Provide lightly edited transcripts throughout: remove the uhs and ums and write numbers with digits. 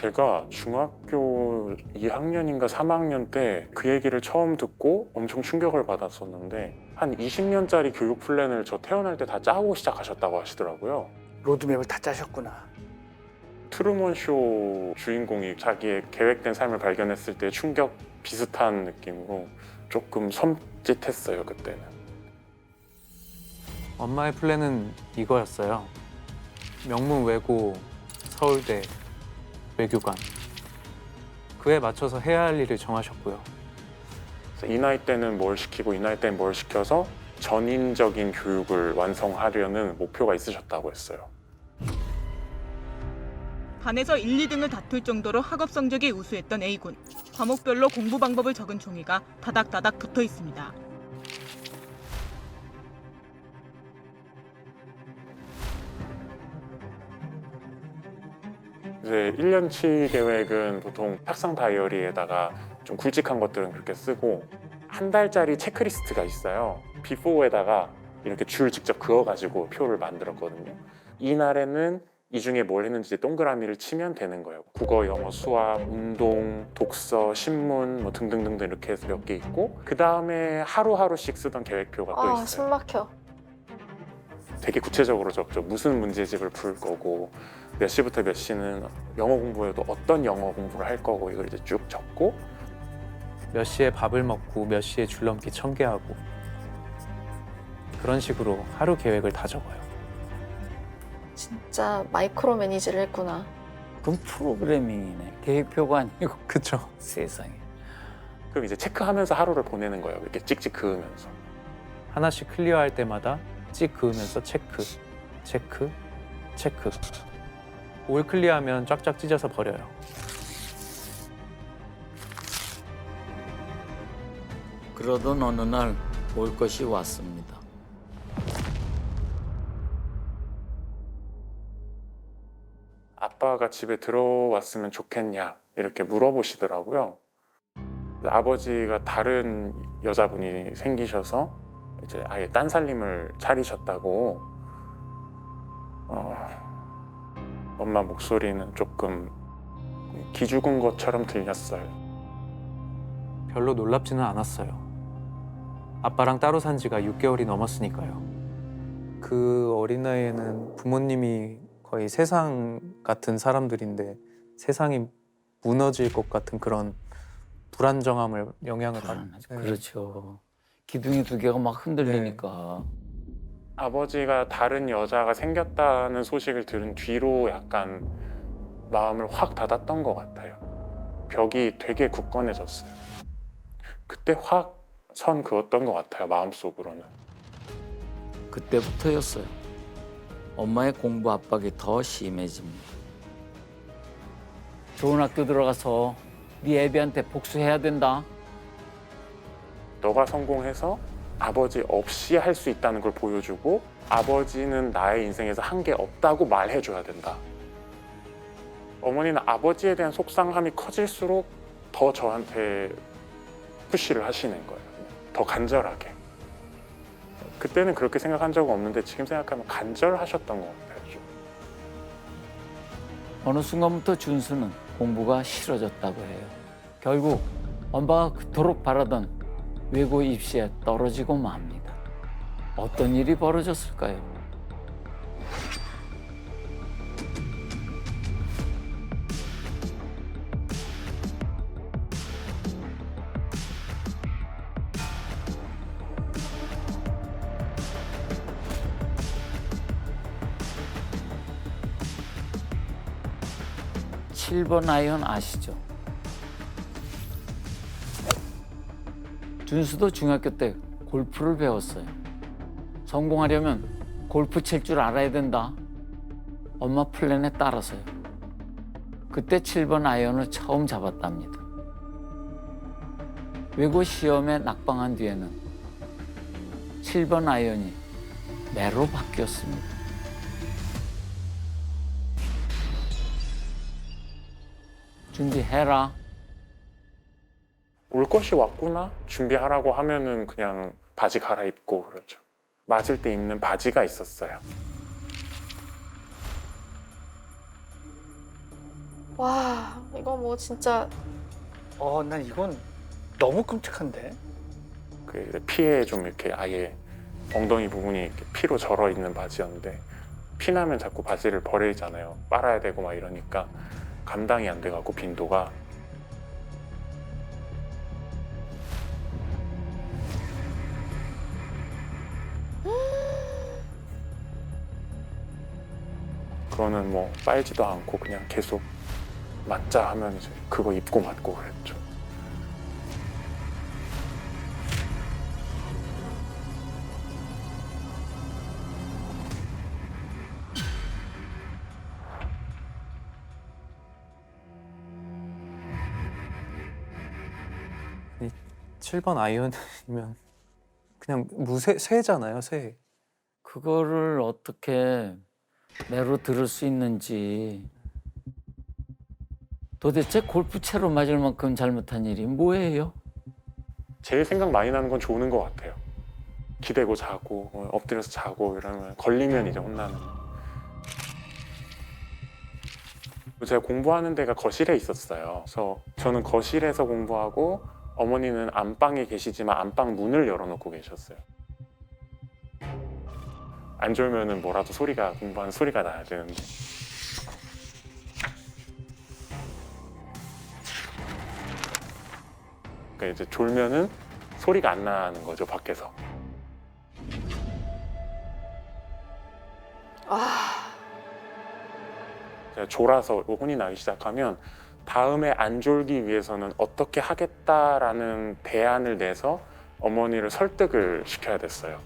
제가 중학교 2학년인가 3학년 때 그 얘기를 처음 듣고 엄청 충격을 받았었는데 한 20년짜리 교육 플랜을 저 태어날 때 다 짜고 시작하셨다고 하시더라고요. 로드맵을 다 짜셨구나. 트루먼 쇼 주인공이 자기의 계획된 삶을 발견했을 때 충격 비슷한 느낌으로 조금 섬찟했어요, 그때는. 엄마의 플랜은 이거였어요. 명문 외고, 서울대, 외교관. 그에 맞춰서 해야 할 일을 정하셨고요. 그래서 이 나이 때는 뭘 시키고 이 나이 때는 뭘 시켜서 전인적인 교육을 완성하려는 목표가 있으셨다고 했어요. 반에서 1, 2등을 다툴 정도로 학업 성적이 우수했던 A군. 과목별로 공부 방법을 적은 종이가 다닥다닥 붙어 있습니다. 이제 1년치 계획은 보통 학상 다이어리에다가 좀 굵직한 것들은 그렇게 쓰고 한 달짜리 체크리스트가 있어요. 비포에다가 이렇게 줄 직접 그어가지고 표를 만들었거든요. 이날에는 이 중에 뭘 했는지 동그라미를 치면 되는 거예요. 국어, 영어, 수학, 운동, 독서, 신문 뭐 등등등등 이렇게 해서 몇 개 있고 그 다음에 하루하루씩 쓰던 계획표가 또 아, 있어요. 숨 막혀. 되게 구체적으로 적죠. 무슨 문제집을 풀 거고 몇 시부터 몇 시는 영어 공부에도 어떤 영어 공부를 할 거고 이걸 이제 쭉 적고 몇 시에 밥을 먹고 몇 시에 줄넘기 1000개 하고 그런 식으로 하루 계획을 다 적어요. 진짜 마이크로 매니지를 했구나. 그럼 프로그래밍이네. 계획표가 아니고 그쵸? 세상에. 그럼 이제 체크하면서 하루를 보내는 거예요. 이렇게 찍찍 그으면서. 하나씩 클리어할 때마다 찍 그으면서 체크, 체크, 체크. 올 클리어하면 쫙쫙 찢어서 버려요. 그러던 어느 날 올 것이 왔습니다. 아빠가 집에 들어왔으면 좋겠냐 이렇게 물어보시더라고요. 아버지가 다른 여자분이 생기셔서 이제 아예 딴 살림을 차리셨다고. 엄마 목소리는 조금 기죽은 것처럼 들렸어요. 별로 놀랍지는 않았어요. 아빠랑 따로 산 지가 6개월이 넘었으니까요. 그 어린 나이에는 부모님이 거의 세상 같은 사람들인데 세상이 무너질 것 같은 그런 불안정함을 영향을 불안하죠. 네. 그렇죠. 기둥이 두 개가 막 흔들리니까. 아버지가 다른 여자가 생겼다는 소식을 들은 뒤로 약간 마음을 확 닫았던 것 같아요. 벽이 되게 굳건해졌어요. 그때 확 선 그었던 것 같아요, 마음속으로는. 그때부터였어요. 엄마의 공부 압박이 더 심해집니다. 좋은 학교 들어가서 네 애비한테 복수해야 된다. 너가 성공해서 아버지 없이 할 수 있다는 걸 보여주고 아버지는 나의 인생에서 한 게 없다고 말해줘야 된다. 어머니는 아버지에 대한 속상함이 커질수록 더 저한테 푸시를 하시는 거예요. 더 간절하게. 그때는 그렇게 생각한 적은 없는데 지금 생각하면 간절하셨던 것 같아요. 좀. 어느 순간부터 준수는 공부가 싫어졌다고 해요. 결국 엄마가 그토록 바라던 외고 입시에 떨어지고 맙니다. 어떤 일이 벌어졌을까요? 칠 번 아이언 아시죠? 준수도 중학교 때 골프를 배웠어요. 성공하려면 골프 칠 줄 알아야 된다. 엄마 플랜에 따라서요. 그때 7번 아이언을 처음 잡았답니다. 외고 시험에 낙방한 뒤에는 7번 아이언이 매로 바뀌었습니다. 준비해라. 올 것이 왔구나 준비하라고 하면은 그냥 바지 갈아입고 그러죠. 맞을 때 입는 바지가 있었어요. 와, 이거 뭐 진짜 난 이건 너무 끔찍한데. 그 이제 피에 좀 이렇게 아예 엉덩이 부분이 이렇게 피로 절어 있는 바지였는데 피나면 자꾸 바지를 버리잖아요. 빨아야 되고 막 이러니까 감당이 안 돼갖고 빈도가. 그거는 뭐 빨지도 않고 그냥 계속 맞자 하면 이제 그거 입고 맞고 그랬죠. 이 7번 아이언이면 그냥 새잖아요, 새. 그거를 어떻게 매로 들을 수 있는지. 도대체 골프채로 맞을 만큼 잘못한 일이 뭐예요? 제일 생각 많이 나는 건 조는 것 같아요. 기대고 자고 엎드려서 자고 이러면 걸리면 이제 혼나는. 제가 공부하는 데가 거실에 있었어요. 그래서 저는 거실에서 공부하고 어머니는 안방에 계시지만 안방 문을 열어놓고 계셨어요. 안 졸면은 뭐라도 소리가 공부하는 소리가 나야 되는데. 그러니까 이제 졸면은 소리가 안 나는 거죠, 밖에서. 제가 졸아서 혼이 나기 시작하면 다음에 안 졸기 위해서는 어떻게 하겠다라는 대안을 내서 어머니를 설득을 시켜야 됐어요.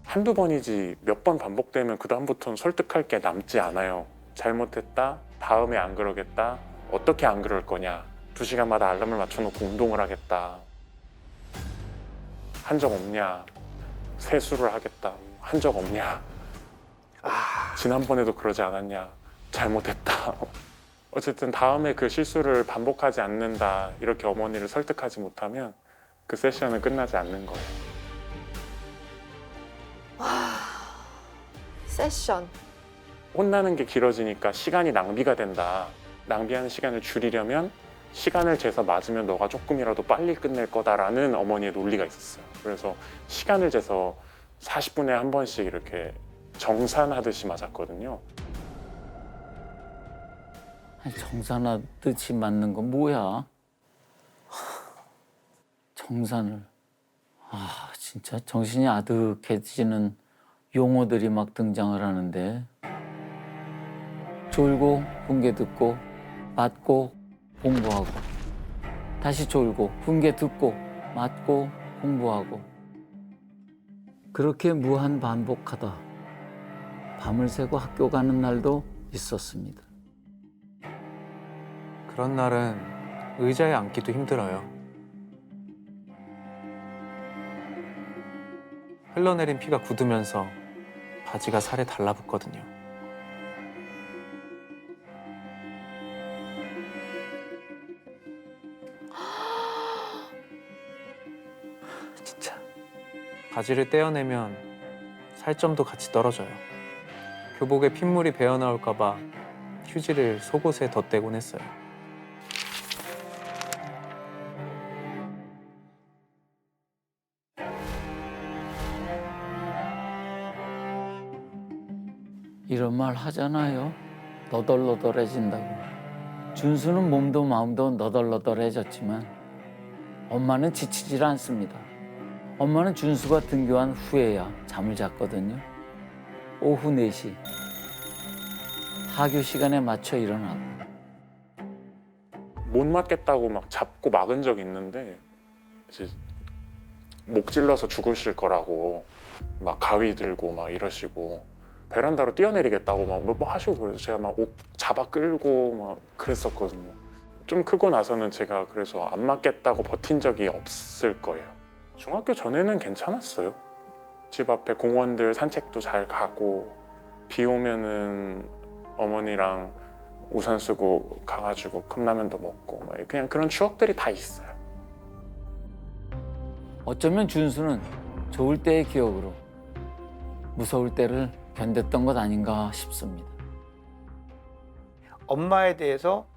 한두 번이지 몇 번 반복되면 그다음부터는 설득할 게 남지 않아요. 잘못했다, 다음에 안 그러겠다, 어떻게 안 그럴 거냐, 2시간마다 알람을 맞춰놓고 운동을 하겠다, 한 적 없냐, 세수를 하겠다, 한 적 없냐, 지난번에도 그러지 않았냐, 잘못했다. 어쨌든 다음에 그 실수를 반복하지 않는다, 이렇게 어머니를 설득하지 못하면 그 세션은 끝나지 않는 거예요. 세션. 혼나는 게 길어지니까 시간이 낭비가 된다. 낭비하는 시간을 줄이려면 시간을 재서 맞으면 너가 조금이라도 빨리 끝낼 거다라는 어머니의 논리가 있었어요. 그래서 시간을 재서 40분에 한 번씩 이렇게 정산하듯이 맞았거든요. 아니, 정산하듯이 맞는 건 뭐야? 정산을. 진짜 정신이 아득해지는 용어들이 막 등장을 하는데. 졸고 훈계 듣고 맞고 공부하고 다시 졸고 훈계 듣고 맞고 공부하고 그렇게 무한 반복하다 밤을 새고 학교 가는 날도 있었습니다. 그런 날은 의자에 앉기도 힘들어요. 흘러내린 피가 굳으면서 바지가 살에 달라붙거든요. 진짜 바지를 떼어내면 살점도 같이 떨어져요. 교복에 핏물이 배어나올까 봐 휴지를 속옷에 덧대곤 했어요. 이런 말 하잖아요. 너덜너덜해진다고. 준수는 몸도 마음도 너덜너덜해졌지만 엄마는 지치질 않습니다. 엄마는 준수가 등교한 후에야 잠을 잤거든요. 오후 4시. 하교 시간에 맞춰 일어나고. 못 맞겠다고 막 잡고 막은 적이 있는데 이제 목 찔러서 죽으실 거라고 막 가위 들고 막 이러시고 베란다로 뛰어내리겠다고 막 뭐 하시고 그래서 제가 막 옷 잡아 끌고 막 그랬었거든요. 좀 크고 나서는 제가 그래서 안 맞겠다고 버틴 적이 없을 거예요. 중학교 전에는 괜찮았어요. 집 앞에 공원들 산책도 잘 가고 비 오면은 어머니랑 우산 쓰고 가가지고 컵라면도 먹고 막 그냥 그런 추억들이 다 있어요. 어쩌면 준수는 좋을 때의 기억으로 무서울 때를 견뎠던 것 아닌가 싶습니다. 엄마에 대해서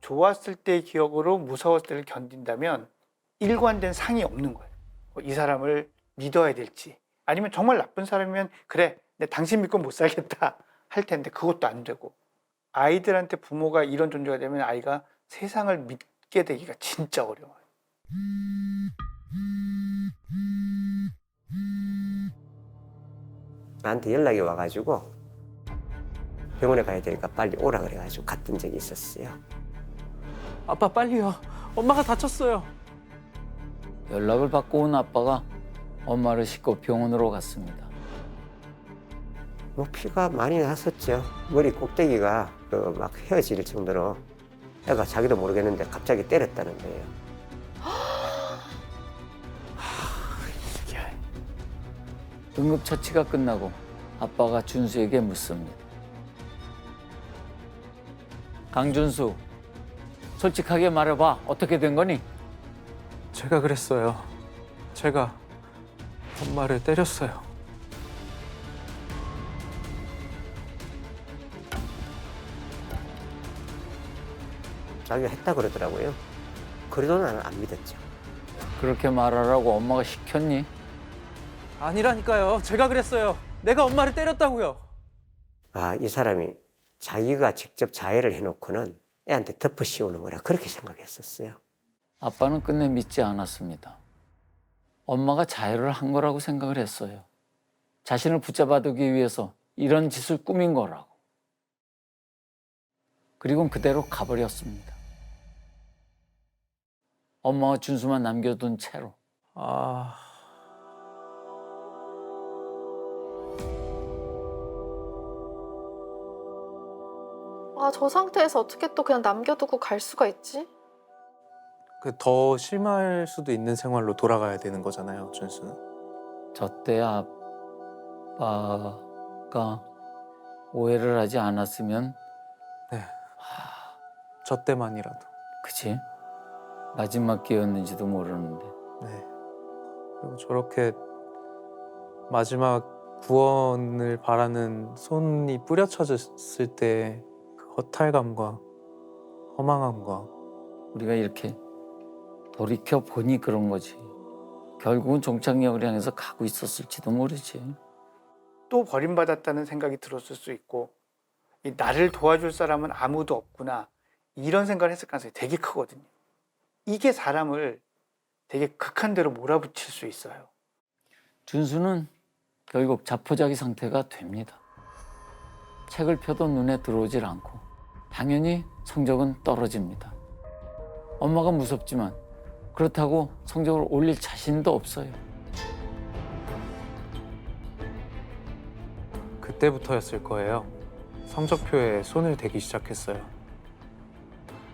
좋았을 때의 기억으로 무서웠을 때를 견딘다면 일관된 상이 없는 거예요. 이 사람을 믿어야 될지 아니면 정말 나쁜 사람이면 그래 내 당신 믿고 못 살겠다 할 텐데 그것도 안 되고 아이들한테 부모가 이런 존재가 되면 아이가 세상을 믿게 되기가 진짜 어려워요. 나한테 연락이 와가지고 병원에 가야 되니까 빨리 오라 그래가지고 갔던 적이 있었어요. 아빠 빨리요. 엄마가 다쳤어요. 연락을 받고 온 아빠가 엄마를 싣고 병원으로 갔습니다. 뭐 피가 많이 났었죠. 머리 꼭대기가 그 막 헤어질 정도로 애가 자기도 모르겠는데 갑자기 때렸다는 거예요. 응급처치가 끝나고 아빠가 준수에게 묻습니다. 강준수, 솔직하게 말해봐. 어떻게 된 거니? 제가 그랬어요. 제가 엄마를 때렸어요. 자기가 했다 그러더라고요. 그래도 나는 안 믿었죠. 그렇게 말하라고 엄마가 시켰니? 아니라니까요. 제가 그랬어요. 내가 엄마를 때렸다고요. 아, 이 사람이 자기가 직접 자해를 해놓고는 애한테 덮어 씌우는 거라 그렇게 생각했었어요. 아빠는 끝내 믿지 않았습니다. 엄마가 자해를 한 거라고 생각을 했어요. 자신을 붙잡아두기 위해서 이런 짓을 꾸민 거라고. 그리고 그대로 가버렸습니다. 엄마와 준수만 남겨둔 채로. 아, 아, 저 상태에서 어떻게 또 그냥 남겨두고 갈 수가 있지? 그 더 심할 수도 있는 생활로 돌아가야 되는 거잖아요, 준수는. 저때 아빠가 오해를 하지 않았으면, 네. 저 때만이라도. 그치? 마지막 기회였는지도 모르는데. 네. 그리고 저렇게 마지막 구원을 바라는 손이 뿌려쳐졌을 때 그 허탈감과 허망함과 우리가 이렇게 돌이켜 보니 그런 거지. 결국은 종착역을 향해서 가고 있었을지도 모르지. 또 버림받았다는 생각이 들었을 수 있고 나를 도와줄 사람은 아무도 없구나 이런 생각을 했을 가능성이 되게 크거든요. 이게 사람을 되게 극한 대로 몰아붙일 수 있어요. 준수는 결국 자포자기 상태가 됩니다. 책을 펴도 눈에 들어오질 않고 당연히 성적은 떨어집니다. 엄마가 무섭지만 그렇다고 성적을 올릴 자신도 없어요. 그때부터였을 거예요. 성적표에 손을 대기 시작했어요.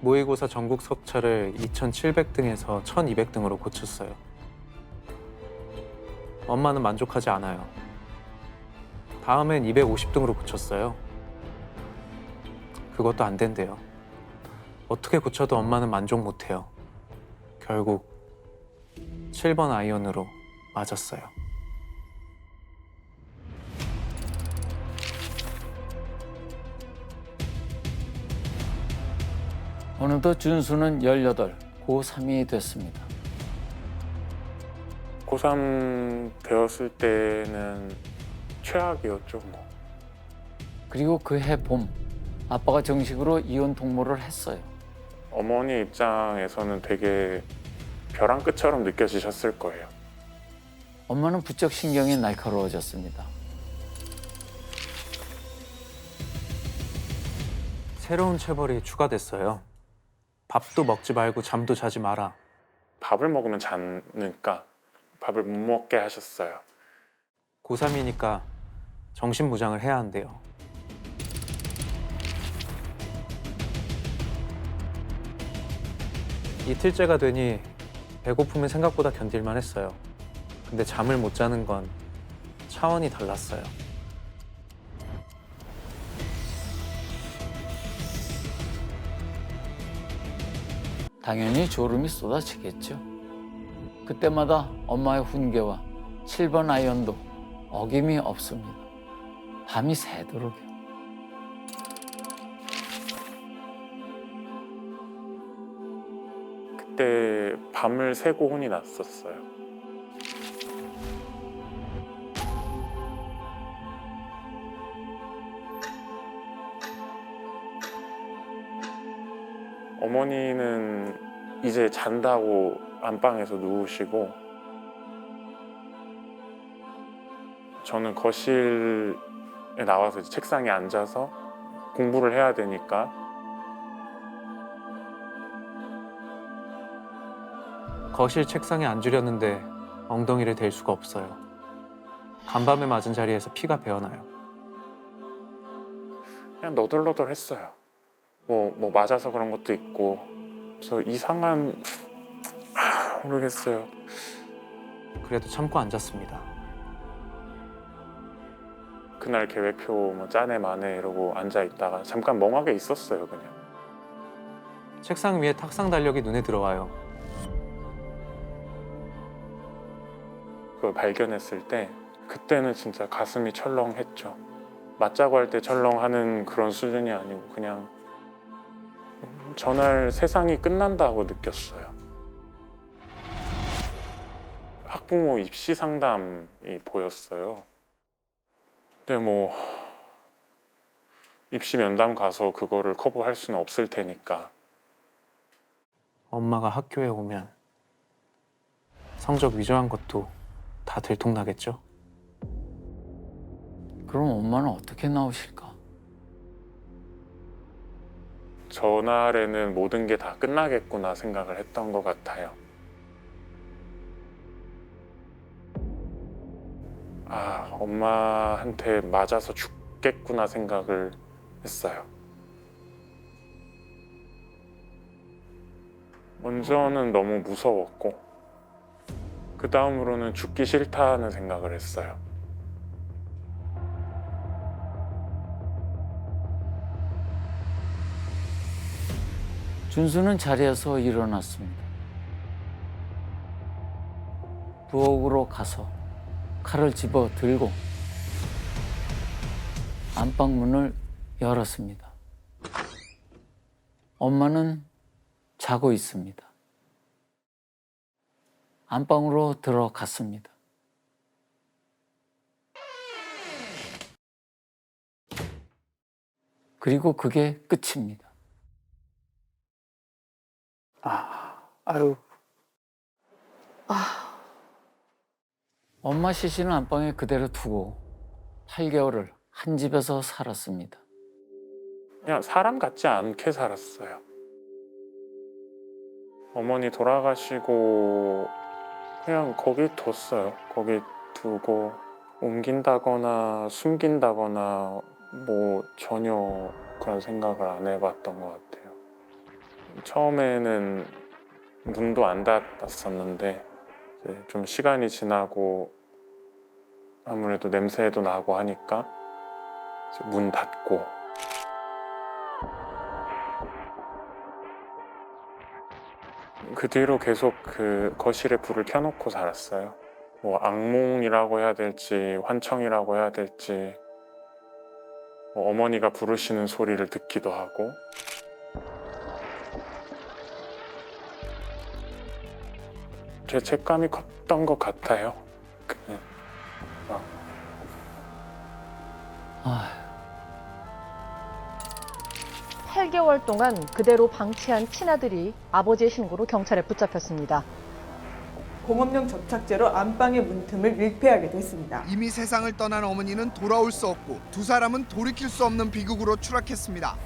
모의고사 전국 석차를 2700등에서 1200등으로 고쳤어요. 엄마는 만족하지 않아요. 다음엔 250등으로 고쳤어요. 그것도 안 된대요. 어떻게 고쳐도 엄마는 만족 못해요. 결국 7번 아이언으로 맞았어요. 어느덧 준수는 18, 고3이 됐습니다. 고3 되었을 때는 최악이었죠. 뭐. 그리고 그해 봄, 아빠가 정식으로 이혼 통보를 했어요. 어머니 입장에서는 되게 벼랑 끝처럼 느껴지셨을 거예요. 엄마는 부쩍 신경이 날카로워졌습니다. 새로운 체벌이 추가됐어요. 밥도 먹지 말고 잠도 자지 마라. 밥을 먹으면 자니까 밥을 못 먹게 하셨어요. 고3이니까 정신무장을 해야 한대요. 이틀째가 되니 배고픔은 생각보다 견딜만 했어요. 근데 잠을 못 자는 건 차원이 달랐어요. 당연히 졸음이 쏟아지겠죠. 그때마다 엄마의 훈계와 7번 아이언도 어김이 없습니다. 밤이 새도록요. 그때 밤을 새고 혼이 났었어요. 어머니는 이제 잔다고 안방에서 누우시고 저는 거실에 나와서 이제 책상에 앉아서 공부를 해야 되니까 거실 책상에 앉으려는데 엉덩이를 댈 수가 없어요. 간밤에 맞은 자리에서 피가 배어나요. 그냥 너덜너덜했어요. 뭐 맞아서 그런 것도 있고 그래서 이상한 모르겠어요. 그래도 참고 앉았습니다. 그날 계획표 뭐 짜네 마네 이러고 앉아 있다가 잠깐 멍하게 있었어요. 그냥 책상 위에 탁상 달력이 눈에 들어와요. 그걸 발견했을 때 그때는 진짜 가슴이 철렁했죠. 맞자고 할 때 철렁하는 그런 수준이 아니고 그냥 전날 세상이 끝난다고 느꼈어요. 학부모 입시 상담이 보였어요. 근데 뭐 입시 면담 가서 그거를 커버할 수는 없을 테니까 엄마가 학교에 오면 성적 위조한 것도 다 들통나겠죠? 그럼 엄마는 어떻게 나오실까? 전날에는 모든 게 다 끝나겠구나 생각을 했던 것 같아요. 아, 엄마한테 맞아서 죽겠구나 생각을 했어요. 먼저는 너무 무서웠고 그 다음으로는 죽기 싫다는 생각을 했어요. 준수는 자리에서 일어났습니다. 부엌으로 가서 칼을 집어 들고 안방 문을 열었습니다. 엄마는 자고 있습니다. 안방으로 들어갔습니다. 그리고 그게 끝입니다. 아유, 엄마 시신은 안방에 그대로 두고 8개월을 한 집에서 살았습니다. 그냥 사람 같지 않게 살았어요. 어머니 돌아가시고 그냥 거기 뒀어요. 거기 두고 옮긴다거나 숨긴다거나 뭐 전혀 그런 생각을 안 해봤던 것 같아요. 처음에는 문도 안 닫았었는데 이제 좀 시간이 지나고 아무래도 냄새도 나고 하니까 이제 문 닫고 그 뒤로 계속 그 거실에 불을 켜놓고 살았어요. 뭐 악몽이라고 해야 될지 환청이라고 해야 될지 뭐 어머니가 부르시는 소리를 듣기도 하고 죄책감이 컸던 것 같아요. 아, 8개월 동안 그대로 방치한 친아들이 아버지의 신고로 경찰에 붙잡혔습니다. 공업용 접착제로 안방의 문틈을 밀폐하게 됐습니다. 이미 세상을 떠난 어머니는 돌아올 수 없고 두 사람은 돌이킬 수 없는 비극으로 추락했습니다.